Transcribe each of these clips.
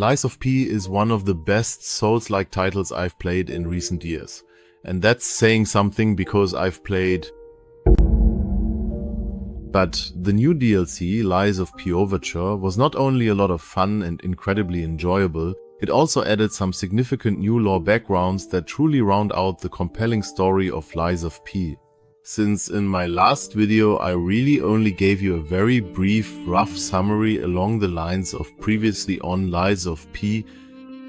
Lies of P is one of the best Souls-like titles I've played in recent years. And that's saying something because I've played... But the new DLC, Lies of P Overture, was not only a lot of fun and incredibly enjoyable, it also added some significant new lore backgrounds that truly round out the compelling story of Lies of P. Since in my last video I really only gave you a very brief, rough summary along the lines of previously on Lies of P,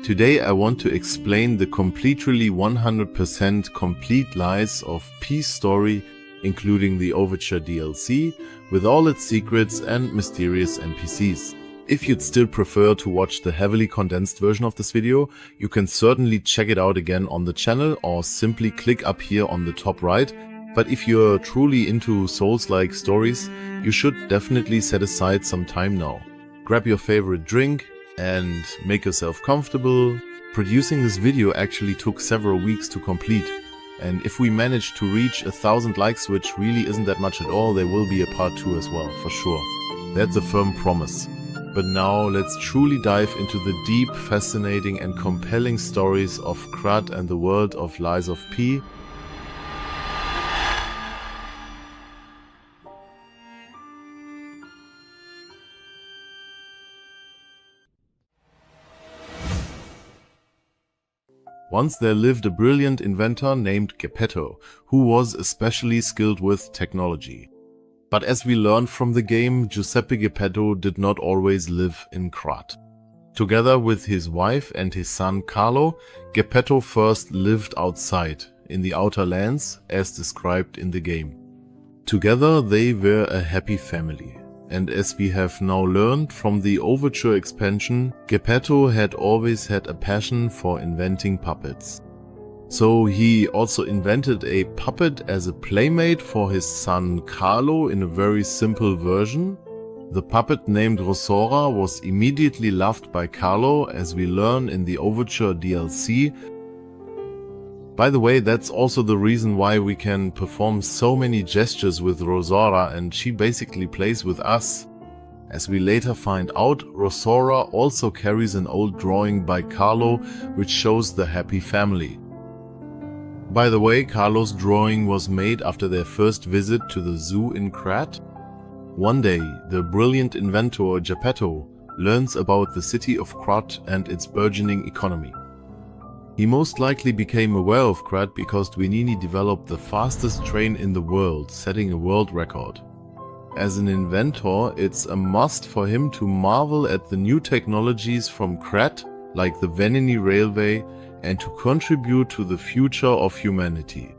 today I want to explain the completely 100% complete Lies of P story, including the Overture DLC, with all its secrets and mysterious NPCs. If you'd still prefer to watch the heavily condensed version of this video, you can certainly check it out again on the channel or simply click up here on the top right. But if you're truly into Souls-like stories, you should definitely set aside some time now. Grab your favorite drink and make yourself comfortable. Producing this video actually took several weeks to complete. And if we manage to reach 1,000 likes, which really isn't that much at all, there will be a part 2 as well, for sure. That's a firm promise. But now let's truly dive into the deep, fascinating and compelling stories of Krat and the world of Lies of P. Once there lived a brilliant inventor named Geppetto, who was especially skilled with technology. But as we learned from the game, Giuseppe Geppetto did not always live in Krat. Together with his wife and his son Carlo, Geppetto first lived outside, in the outer lands, as described in the game. Together they were a happy family. And as we have now learned from the Overture expansion, Geppetto had always had a passion for inventing puppets. So he also invented a puppet as a playmate for his son Carlo in a very simple version. The puppet named Rossora was immediately loved by Carlo, as we learn in the Overture DLC. By the way, that's also the reason why we can perform so many gestures with Rossora, and she basically plays with us. As we later find out, Rossora also carries an old drawing by Carlo, which shows the happy family. By the way, Carlo's drawing was made after their first visit to the zoo in Krat. One day, the brilliant inventor Geppetto learns about the city of Krat and its burgeoning economy. He most likely became aware of Krat because Venigni developed the fastest train in the world, setting a world record. As an inventor, it's a must for him to marvel at the new technologies from Krat, like the Venigni railway, and to contribute to the future of humanity.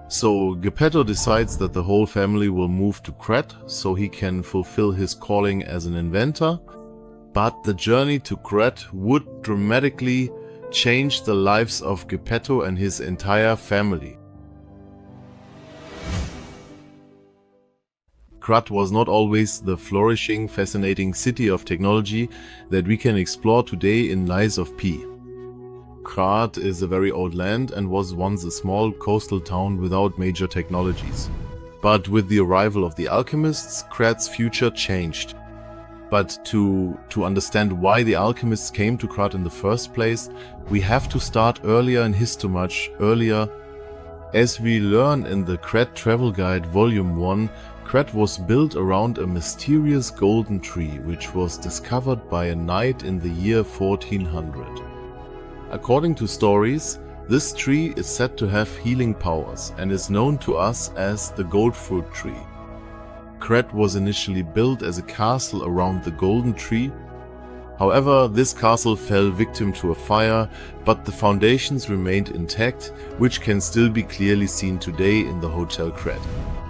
So Geppetto decides that the whole family will move to Krat so he can fulfill his calling as an inventor, but the journey to Krat would dramatically change the lives of Geppetto and his entire family. Krat was not always the flourishing, fascinating city of technology that we can explore today in Lies of P. Krat is a very old land and was once a small coastal town without major technologies. But with the arrival of the Alchemists, Krat's future changed. But to understand why the Alchemists came to Krat in the first place, we have to start earlier in history, much earlier. As we learn in the Krat Travel Guide Volume 1, Krat was built around a mysterious golden tree which was discovered by a knight in the year 1400. According to stories, this tree is said to have healing powers and is known to us as the Gold Fruit Tree. Krat was initially built as a castle around the golden tree. However, this castle fell victim to a fire, but the foundations remained intact, which can still be clearly seen today in the Hotel Krat.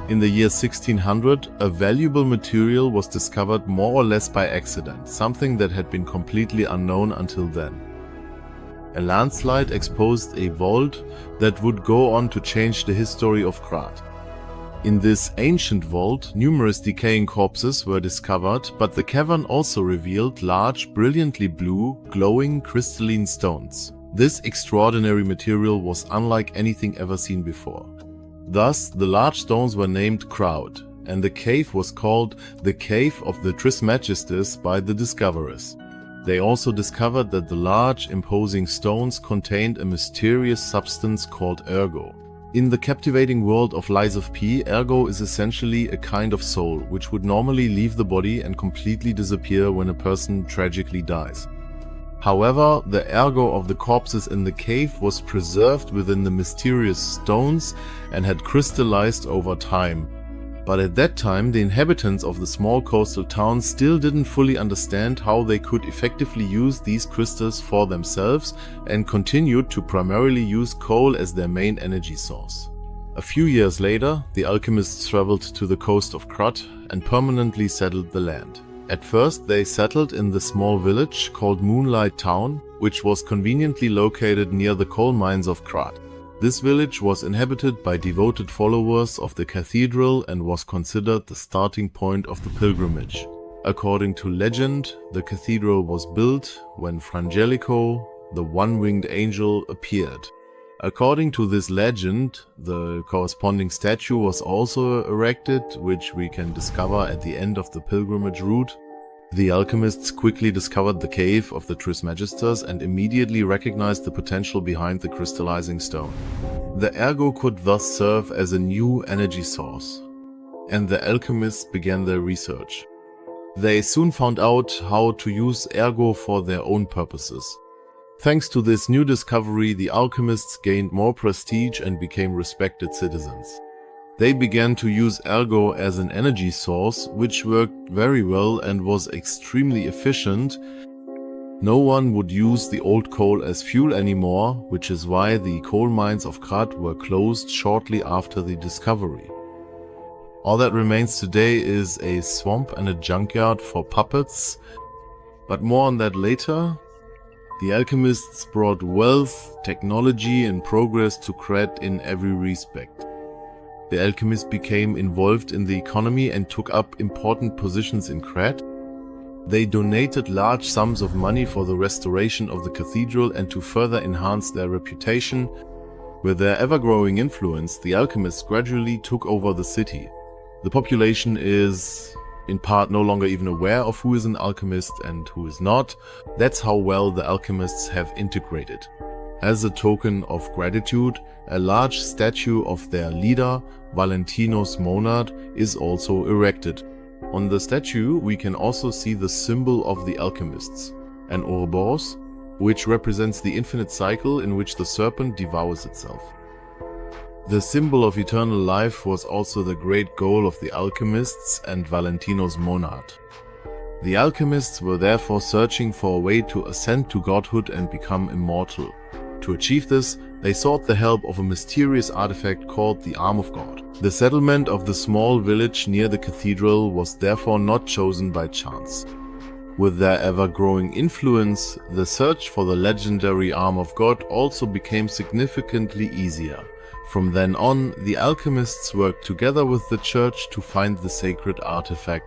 In the year 1600, a valuable material was discovered more or less by accident, something that had been completely unknown until then. A landslide exposed a vault that would go on to change the history of Krat. In this ancient vault, numerous decaying corpses were discovered, but the cavern also revealed large, brilliantly blue, glowing crystalline stones. This extraordinary material was unlike anything ever seen before. Thus, the large stones were named Crowd, and the cave was called the Cave of the Trismegistus by the discoverers. They also discovered that the large, imposing stones contained a mysterious substance called Ergo. In the captivating world of Lies of P, Ergo is essentially a kind of soul, which would normally leave the body and completely disappear when a person tragically dies. However, the Ergo of the corpses in the cave was preserved within the mysterious stones and had crystallized over time. But at that time, the inhabitants of the small coastal town still didn't fully understand how they could effectively use these crystals for themselves and continued to primarily use coal as their main energy source. A few years later, the alchemists traveled to the coast of Krat and permanently settled the land. At first, they settled in the small village called Moonlight Town, which was conveniently located near the coal mines of Krat. This village was inhabited by devoted followers of the cathedral and was considered the starting point of the pilgrimage. According to legend, the cathedral was built when Frangelico, the one-winged angel, appeared. According to this legend, the corresponding statue was also erected, which we can discover at the end of the pilgrimage route. The alchemists quickly discovered the cave of the Trismegisters and immediately recognized the potential behind the crystallizing stone. The Ergo could thus serve as a new energy source, and the alchemists began their research. They soon found out how to use Ergo for their own purposes. Thanks to this new discovery, the alchemists gained more prestige and became respected citizens. They began to use Ergo as an energy source, which worked very well and was extremely efficient. No one would use the old coal as fuel anymore, which is why the coal mines of Krat were closed shortly after the discovery. All that remains today is a swamp and a junkyard for puppets, but more on that later. The alchemists brought wealth, technology and progress to Krat in every respect. The alchemists became involved in the economy and took up important positions in Krat. They donated large sums of money for the restoration of the cathedral and to further enhance their reputation. With their ever-growing influence, the alchemists gradually took over the city. The population is, in part, no longer even aware of who is an alchemist and who is not. That's how well the alchemists have integrated. As a token of gratitude, a large statue of their leader, Valentinos Monad, is also erected. On the statue, we can also see the symbol of the alchemists, an Ouroboros, which represents the infinite cycle in which the serpent devours itself. The symbol of eternal life was also the great goal of the alchemists and Valentinos Monad. The alchemists were therefore searching for a way to ascend to godhood and become immortal. To achieve this, they sought the help of a mysterious artifact called the Arm of God. The settlement of the small village near the cathedral was therefore not chosen by chance. With their ever-growing influence, the search for the legendary Arm of God also became significantly easier. From then on, the alchemists worked together with the church to find the sacred artifact.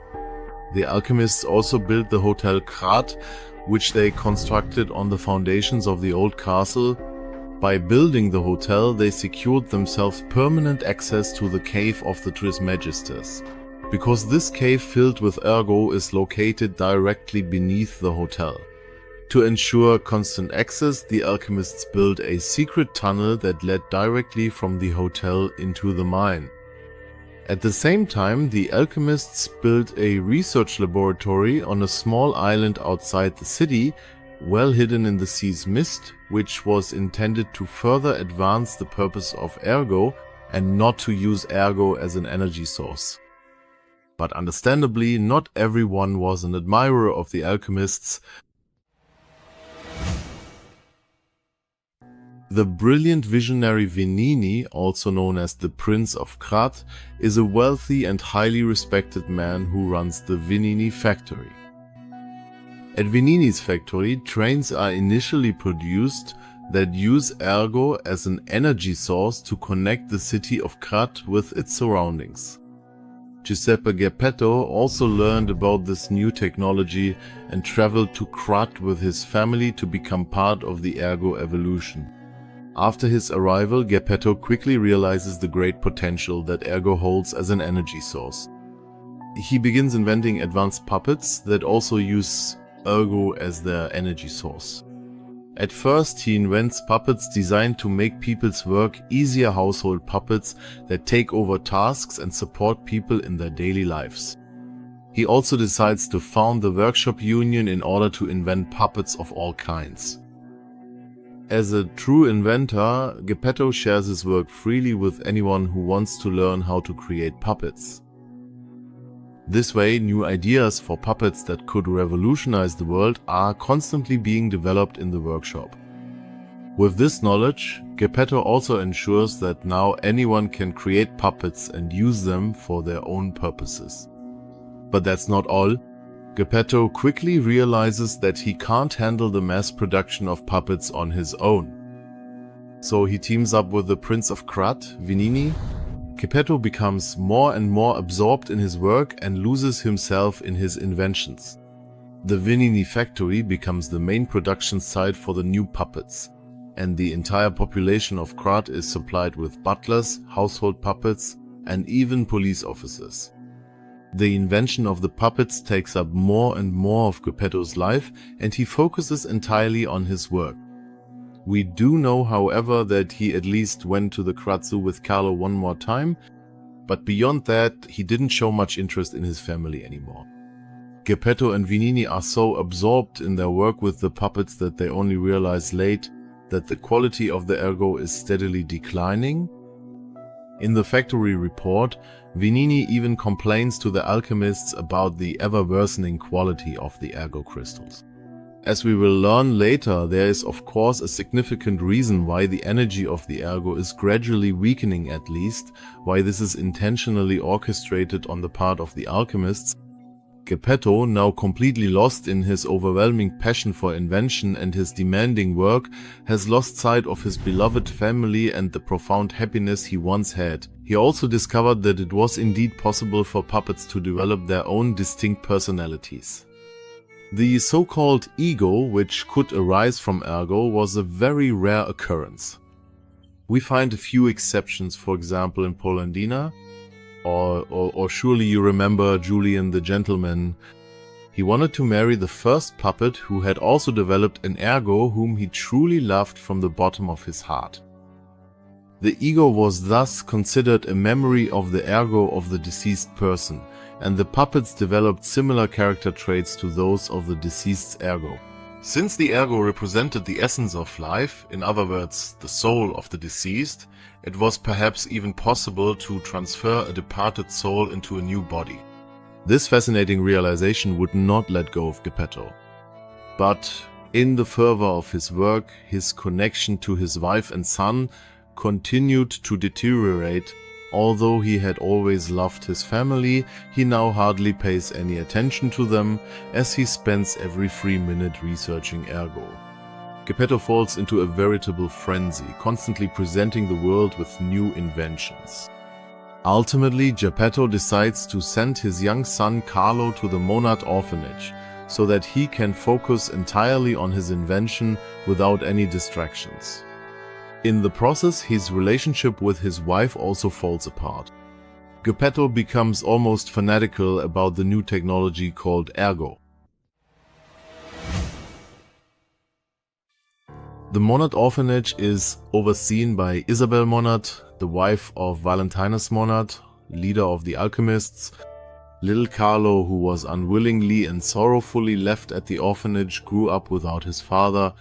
The alchemists also built the Hotel Krat, which they constructed on the foundations of the old castle. By building the hotel, they secured themselves permanent access to the cave of the Trismegisters. Because this cave filled with Ergo is located directly beneath the hotel. To ensure constant access, the alchemists built a secret tunnel that led directly from the hotel into the mine. At the same time, the alchemists built a research laboratory on a small island outside the city, well hidden in the sea's mist, which was intended to further advance the purpose of Ergo and not to use Ergo as an energy source. But understandably, not everyone was an admirer of the alchemists. The brilliant visionary Venigni, also known as the Prince of Krat, is a wealthy and highly respected man who runs the Venigni factory. At Venigni's factory, trains are initially produced that use Ergo as an energy source to connect the city of Krat with its surroundings. Giuseppe Geppetto also learned about this new technology and traveled to Krat with his family to become part of the Ergo evolution. After his arrival, Geppetto quickly realizes the great potential that Ergo holds as an energy source. He begins inventing advanced puppets that also use Ergo as their energy source. At first, he invents puppets designed to make people's work easier, household puppets that take over tasks and support people in their daily lives. He also decides to found the workshop union in order to invent puppets of all kinds. As a true inventor, Geppetto shares his work freely with anyone who wants to learn how to create puppets. This way, new ideas for puppets that could revolutionize the world are constantly being developed in the workshop. With this knowledge, Geppetto also ensures that now anyone can create puppets and use them for their own purposes. But that's not all. Geppetto quickly realizes that he can't handle the mass production of puppets on his own. So he teams up with the Prince of Krat, Venigni. Geppetto becomes more and more absorbed in his work and loses himself in his inventions. The Venigni factory becomes the main production site for the new puppets, and the entire population of Krat is supplied with butlers, household puppets, and even police officers. The invention of the puppets takes up more and more of Geppetto's life, and he focuses entirely on his work. We do know, however, that he at least went to the Krat Zoo with Carlo one more time, but beyond that, he didn't show much interest in his family anymore. Geppetto and Venigni are so absorbed in their work with the puppets that they only realize late that the quality of the Ergo is steadily declining. In the factory report, Venigni even complains to the alchemists about the ever-worsening quality of the Ergo crystals. As we will learn later, there is of course a significant reason why the energy of the Ergo is gradually weakening, at least, why this is intentionally orchestrated on the part of the alchemists. Geppetto, now completely lost in his overwhelming passion for invention and his demanding work, has lost sight of his beloved family and the profound happiness he once had. He also discovered that it was indeed possible for puppets to develop their own distinct personalities. The so-called ego, which could arise from Ergo, was a very rare occurrence. We find a few exceptions, for example in Polendina, or surely you remember Julian the Gentleman. He wanted to marry the first puppet who had also developed an Ergo whom he truly loved from the bottom of his heart. The ego was thus considered a memory of the Ergo of the deceased person, and the puppets developed similar character traits to those of the deceased's Ergo. Since the Ergo represented the essence of life, in other words, the soul of the deceased, it was perhaps even possible to transfer a departed soul into a new body. This fascinating realization would not let go of Geppetto. But in the fervor of his work, his connection to his wife and son continued to deteriorate. Although he had always loved his family, he now hardly pays any attention to them, as he spends every free minute researching Ergo. Geppetto falls into a veritable frenzy, constantly presenting the world with new inventions. Ultimately, Geppetto decides to send his young son Carlo to the Monad Orphanage, so that he can focus entirely on his invention without any distractions. In the process, his relationship with his wife also falls apart. Geppetto becomes almost fanatical about the new technology called Ergo. The Monad Orphanage is overseen by Isabel Monad, the wife of Valentinus Monad, leader of the Alchemists. Little Carlo, who was unwillingly and sorrowfully left at the orphanage, grew up without his father.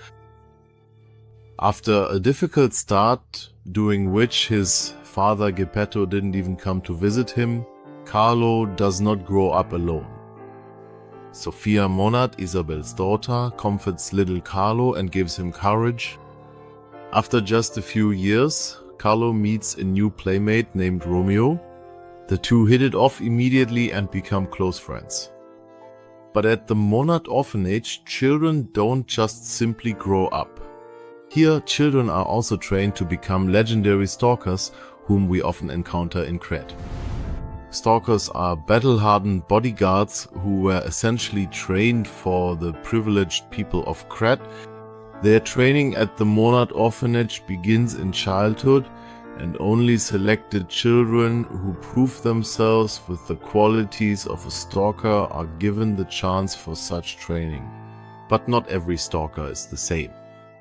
After a difficult start, during which his father Geppetto didn't even come to visit him, Carlo does not grow up alone. Sophia Monad, Isabel's daughter, comforts little Carlo and gives him courage. After just a few years, Carlo meets a new playmate named Romeo. The two hit it off immediately and become close friends. But at the Monad Orphanage, children don't just simply grow up. Here, children are also trained to become legendary stalkers, whom we often encounter in Krat. Stalkers are battle-hardened bodyguards who were essentially trained for the privileged people of Krat. Their training at the Monad Orphanage begins in childhood, and only selected children who prove themselves with the qualities of a stalker are given the chance for such training. but not every stalker is the same.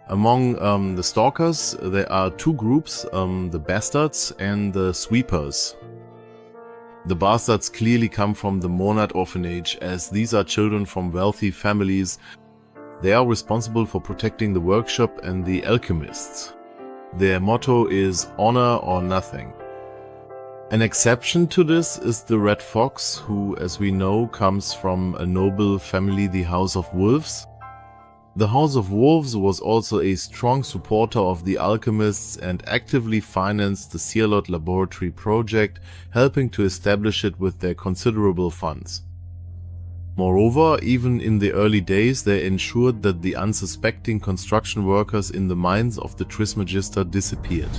Among the stalkers, there are two groups, the bastards and the sweepers. The bastards clearly come from the Monad Orphanage, as these are children from wealthy families. They are responsible for protecting the workshop and the alchemists. Their motto is honor or nothing. An exception to this is the Red Fox, who, as we know, comes from a noble family, the House of Wolves. The House of Wolves was also a strong supporter of the Alchemists and actively financed the Searlot Laboratory project, helping to establish it with their considerable funds. Moreover, even in the early days, they ensured that the unsuspecting construction workers in the mines of the Trismegister disappeared.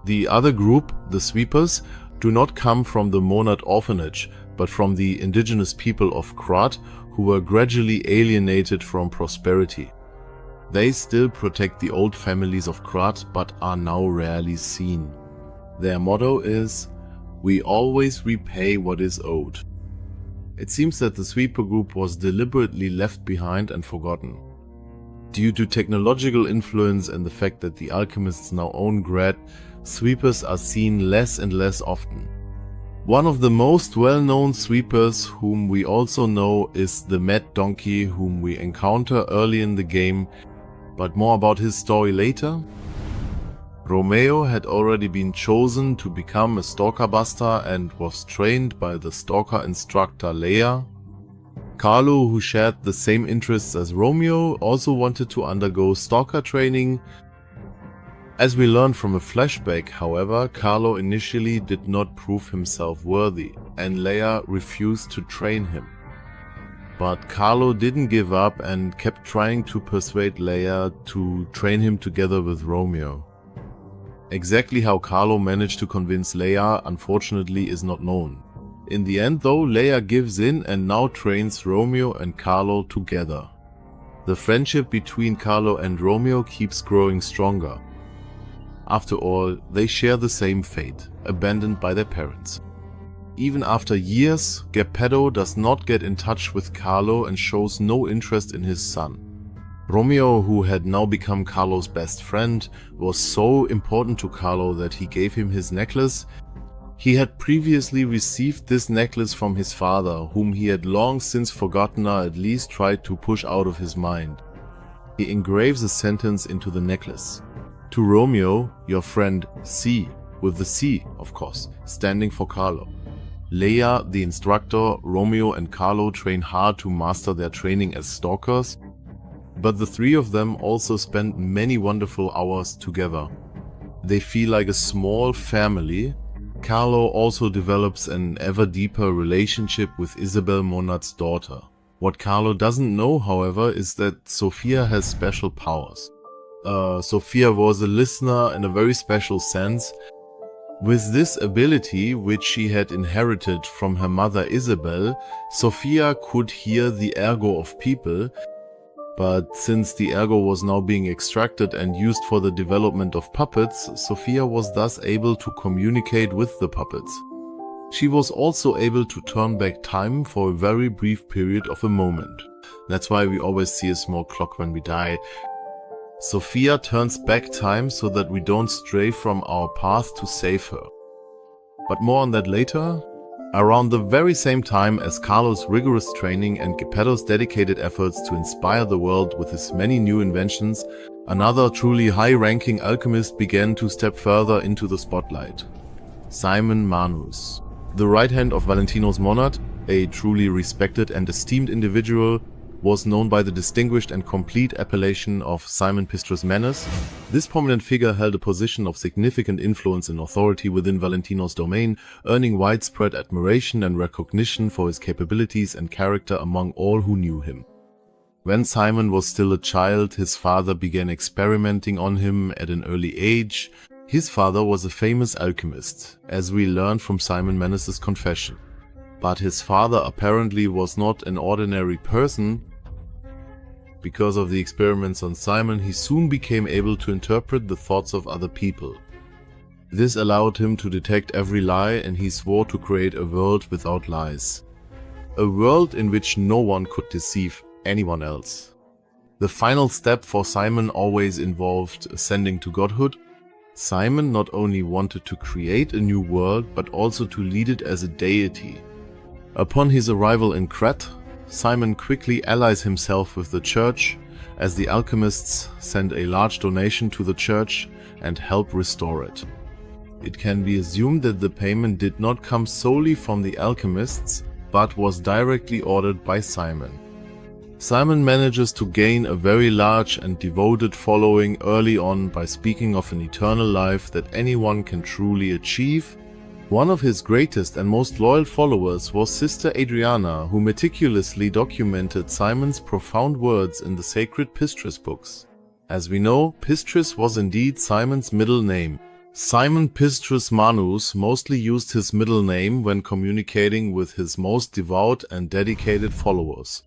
The other group, the Sweepers, do not come from the Monad Orphanage, but from the indigenous people of Krat, who were gradually alienated from prosperity. They still protect the old families of Krat, but are now rarely seen. Their motto is, "We always repay what is owed." It seems that the Sweeper group was deliberately left behind and forgotten. Due to technological influence and the fact that the Alchemists now own Krat, Sweepers are seen less and less often. One of the most well-known Sweepers, whom we also know, is the Mad Donkey, whom we encounter early in the game, but more about his story later. Romeo had already been chosen to become a Stalker Buster and was trained by the Stalker instructor Leia. Carlo, who shared the same interests as Romeo, also wanted to undergo Stalker training. As we learn from a flashback, however, Carlo initially did not prove himself worthy, and Leia refused to train him. But Carlo didn't give up and kept trying to persuade Leia to train him together with Romeo. Exactly how Carlo managed to convince Leia, unfortunately, is not known. In the end though, Leia gives in and now trains Romeo and Carlo together. The friendship between Carlo and Romeo keeps growing stronger. After all, they share the same fate, abandoned by their parents. Even after years, Geppetto does not get in touch with Carlo and shows no interest in his son. Romeo, who had now become Carlo's best friend, was so important to Carlo that he gave him his necklace. He had previously received this necklace from his father, whom he had long since forgotten or at least tried to push out of his mind. He engraves a sentence into the necklace. To Romeo, your friend C, with the C, of course, standing for Carlo. Leia, the instructor, Romeo and Carlo train hard to master their training as stalkers, but the three of them also spend many wonderful hours together. They feel like a small family. Carlo also develops an ever deeper relationship with Isabel Monad's daughter. What Carlo doesn't know, however, is that Sophia has special powers. Sophia was a listener in a very special sense. With this ability, which she had inherited from her mother Isabel, Sophia could hear the ergo of people, but since the ergo was now being extracted and used for the development of puppets, Sophia was thus able to communicate with the puppets. She was also able to turn back time for a very brief period of a moment. That's why we always see a small clock when we die. Sophia turns back time so that we don't stray from our path to save her. But more on that later. Around the very same time as Carlo's rigorous training and Geppetto's dedicated efforts to inspire the world with his many new inventions, another truly high-ranking alchemist began to step further into the spotlight. Simon Manus. The right hand of Valentinos Monad, a truly respected and esteemed individual, was known by the distinguished and complete appellation of Simon Pistorius Manus. This prominent figure held a position of significant influence and authority within Valentino's domain, earning widespread admiration and recognition for his capabilities and character among all who knew him. When Simon was still a child, his father began experimenting on him at an early age. His father was a famous alchemist, as we learn from Simon Manus's confession. But his father apparently was not an ordinary person. Because of the experiments on Simon, he soon became able to interpret the thoughts of other people. This allowed him to detect every lie, and he swore to create a world without lies. A world in which no one could deceive anyone else. The final step for Simon always involved ascending to godhood. Simon not only wanted to create a new world, but also to lead it as a deity. Upon his arrival in Krat, Simon quickly allies himself with the church, as the alchemists send a large donation to the church and help restore it. It can be assumed that the payment did not come solely from the alchemists, but was directly ordered by Simon. Simon manages to gain a very large and devoted following early on by speaking of an eternal life that anyone can truly achieve. One of his greatest and most loyal followers was Sister Adriana, who meticulously documented Simon's profound words in the sacred Pistris books. As we know, Pistris was indeed Simon's middle name. Simon Pistris Manus mostly used his middle name when communicating with his most devout and dedicated followers.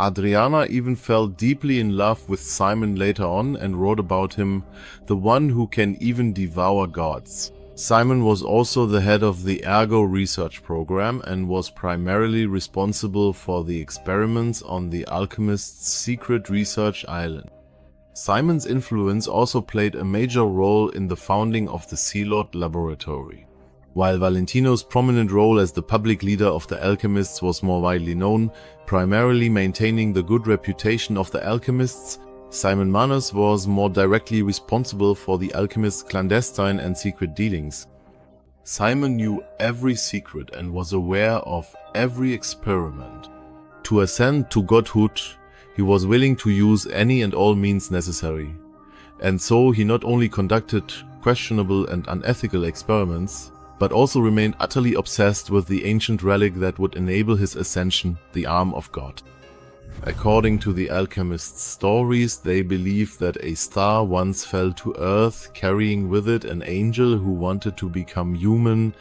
Adriana even fell deeply in love with Simon later on and wrote about him, the one who can even devour gods. Simon was also the head of the Ergo research program and was primarily responsible for the experiments on the Alchemists' secret research island. Simon's influence also played a major role in the founding of the Zealot Laboratory. While Valentino's prominent role as the public leader of the Alchemists was more widely known, primarily maintaining the good reputation of the Alchemists, Simon Manus was more directly responsible for the Alchemists' clandestine and secret dealings. Simon knew every secret and was aware of every experiment. To ascend to godhood, he was willing to use any and all means necessary. And so he not only conducted questionable and unethical experiments, but also remained utterly obsessed with the ancient relic that would enable his ascension, the Arm of God. According to the alchemists' stories, they believe that a star once fell to earth, carrying with it an angel who wanted to become human.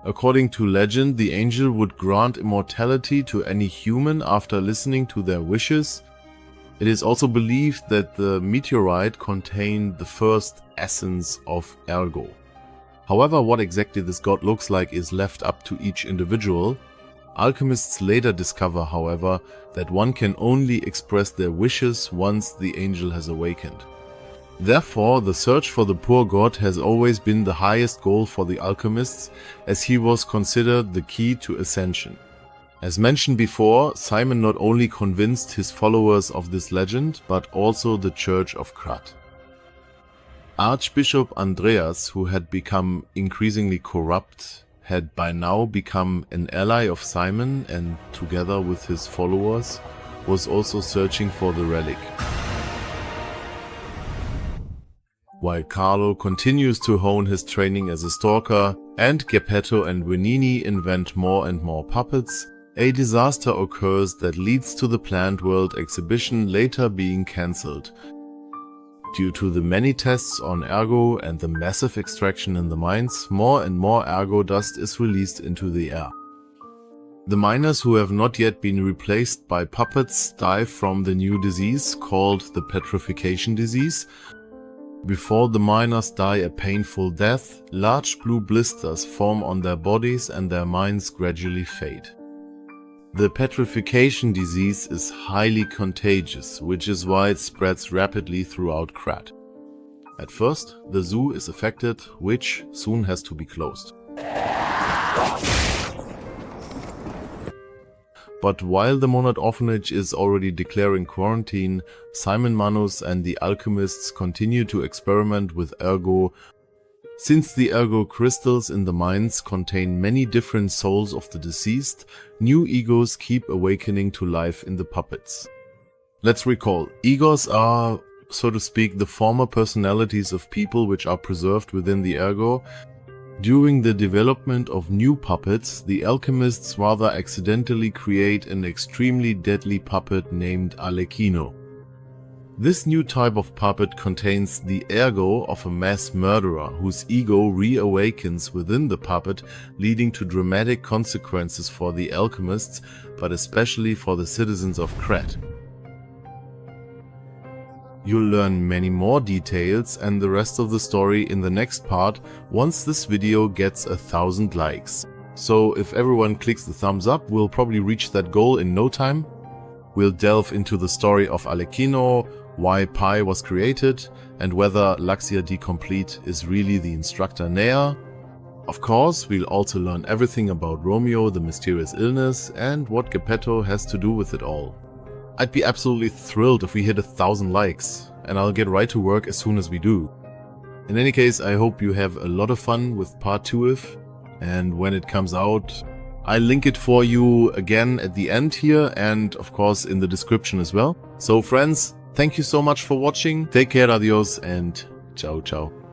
According to legend, the angel would grant immortality to any human after listening to their wishes. It is also believed that the meteorite contained the first essence of Ergo. However, what exactly this god looks like is left up to each individual. Alchemists later discover, however, that one can only express their wishes once the angel has awakened. Therefore, the search for the poor god has always been the highest goal for the alchemists, as he was considered the key to ascension. As mentioned before, Simon not only convinced his followers of this legend, but also the Church of Krat. Archbishop Andreas, who had become increasingly corrupt, had by now become an ally of Simon and, together with his followers, was also searching for the relic. While Carlo continues to hone his training as a stalker and Geppetto and Venigni invent more and more puppets, a disaster occurs that leads to the Plant World exhibition later being cancelled. Due to the many tests on Ergo and the massive extraction in the mines, more and more Ergo dust is released into the air. The miners who have not yet been replaced by puppets die from the new disease called the petrification disease. Before the miners die a painful death, large blue blisters form on their bodies and their minds gradually fade. The petrification disease is highly contagious, which is why it spreads rapidly throughout Krat. At first, the zoo is affected, which soon has to be closed. But while the Monad Orphanage is already declaring quarantine, Simon Manus and the alchemists continue to experiment with Ergo. Since the Ergo crystals in the mines contain many different souls of the deceased, new egos keep awakening to life in the puppets. Let's recall, egos are, so to speak, the former personalities of people which are preserved within the Ergo. During the development of new puppets, the alchemists rather accidentally create an extremely deadly puppet named Arlecchino. This new type of puppet contains the Ergo of a mass murderer whose ego reawakens within the puppet, leading to dramatic consequences for the alchemists, but especially for the citizens of Krat. You'll learn many more details and the rest of the story in the next part once this video gets 1,000 likes. So if everyone clicks the thumbs up, we'll probably reach that goal in no time. We'll delve into the story of Arlecchino, why Pi was created, and whether L'Axia D Complete is really the instructor Nea. Of course, we'll also learn everything about Romeo, the mysterious illness, and what Geppetto has to do with it all. I'd be absolutely thrilled if we hit 1,000 likes, and I'll get right to work as soon as we do. In any case, I hope you have a lot of fun with part 2 and when it comes out, I'll link it for you again at the end here and of course in the description as well. So friends, thank you so much for watching, take care, adios and ciao ciao.